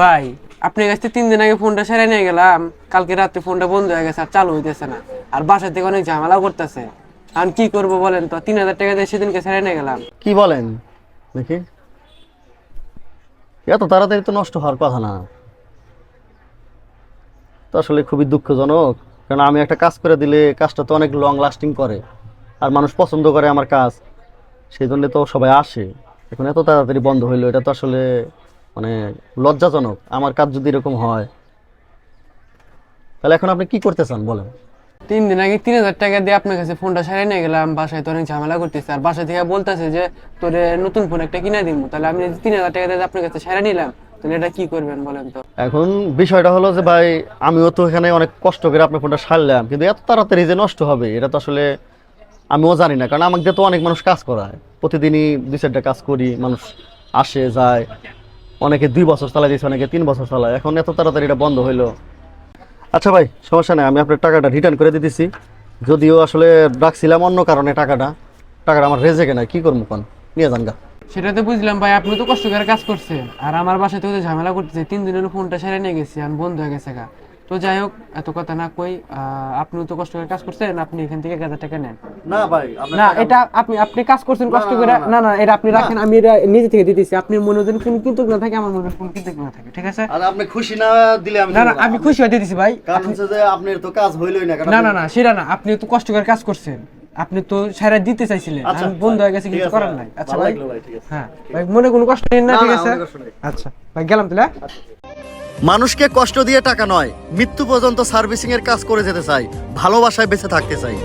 ভাই আপনার কাছ থেকে 3 দিন আগে ফোনটা সেরে নিয়ে গেলাম, কালকে রাতে ফোনটা বন্ধ হয়ে গেছে আর চালু হইতেছে না, আর বাসা থেকে অনেক ঝামেলাও করতেছে। আমি কি করব বলেন তো? 3000 টাকা দিয়ে সেদিনকে সেরে নিয়ে গেলাম। কি বলেন দেখি? এত তাড়াতাড়ি তো নষ্ট হওয়ার কথা না। তো আসলে খুবই দুঃখজনক, কারণ আমি একটা কাজ করে দিলে কাজটা তো অনেক লং লাস্টিং করে, আর মানুষ পছন্দ করে আমার কাজ, সেই জন্য তো সবাই আসে। এখন এত তাড়াতাড়ি বন্ধ হইলো, এটা তো আসলে মানে লজ্জাজনক। আমার কাজ যদি এরকম হয়, তাহলে এখন আপনি কি করতে চান বলেন? 3 দিন আগে 3000 টাকা দিয়ে আপনার কাছে ফোনটা সেরে নিয়ে গেলাম, বাসায় তো অনেক ঝামেলা করতেছে, আর বাসা থেকে বলতেছে যে তোরে নতুন ফোন একটা কিনে দিব। তাহলে আমি 3000 টাকা দিয়ে আপনার কাছে সেরে নিলাম, তাহলে এটা কি করবেন বলেন তো? এখন বিষয়টা হলো যে ভাই, আমিও তো এখানে অনেক কষ্ট করে আপনার ফোনটা সারলাম, কিন্তু এত তাড়াতাড়ি যে নষ্ট হবে এটা তো আসলে আমিও জানি না। কারণ আমাকে দিয়ে তো অনেক মানুষ কাজ করায়, প্রতিদিনই 2-4টা কাজ করি, মানুষ আসে যায়, অনেকে 2 বছর চালাই দিয়েছে, অনেকে 3 বছর চালায়। এখন এত তাড়াতাড়ি এটা বন্ধ হইলো। আচ্ছা ভাই, সমস্যা নেই, আমি আপনার টাকাটা রিটার্ন করে দিতেছি। যদিও আসলে রাখছিলাম অন্য কারণে, টাকাটা আমার রেজেকে না, কি করবো কোন, নিয়ে যান গা। সেটা তো বুঝলাম ভাই, আপনি তো কষ্ট করে কাজ করছেন, আর আমার বাসায় তো ঝামেলা করতেছে। 3 দিন হলো ফোনটা সেরে নিয়ে গেছি, আমি বন্ধ হয়ে গেছে গা। তো যাই হোক, এত কথা না কই, আপনিও তো কষ্ট করে কাজ করছেন, আপনি এখান থেকে 1000 টাকা নেন। না ভাই, না, এটা আপনি কাজ করছেন কষ্ট করে, না না, এটা আপনি রাখেন, আমি এটা নিজে থেকে দিতেছি। আপনি মনে যদি কোনো কৃতজ্ঞ না থাকে, আমার মনে কোনো কৃতজ্ঞ না থাকে, ঠিক আছে? আর আপনি খুশি না দিলে আমি না না, আমি খুশি হয়ে দিতেছি ভাই। কারণ হচ্ছে যে আপনার তো কাজ হইলই না। না না না, সেটা না, আপনি তো কষ্ট করে কাজ করছেন, আপনি তো সারা দিতে চাইছিলেন, আমি বন্ধ হয়ে গেছে, কিছু করার নাই। আচ্ছা ভাই, হ্যাঁ ভাই, মনে কোনো কষ্ট নেই না, ঠিক আছে? আচ্ছা ভাই, গেলাম তাহলে। মানুষকে কষ্ট দিয়ে টাকা নয়, মৃত্যু পর্যন্ত সার্ভিসিং এর কাজ করে যেতে চাই, ভালোবাসায় বেঁচে থাকতে চাই।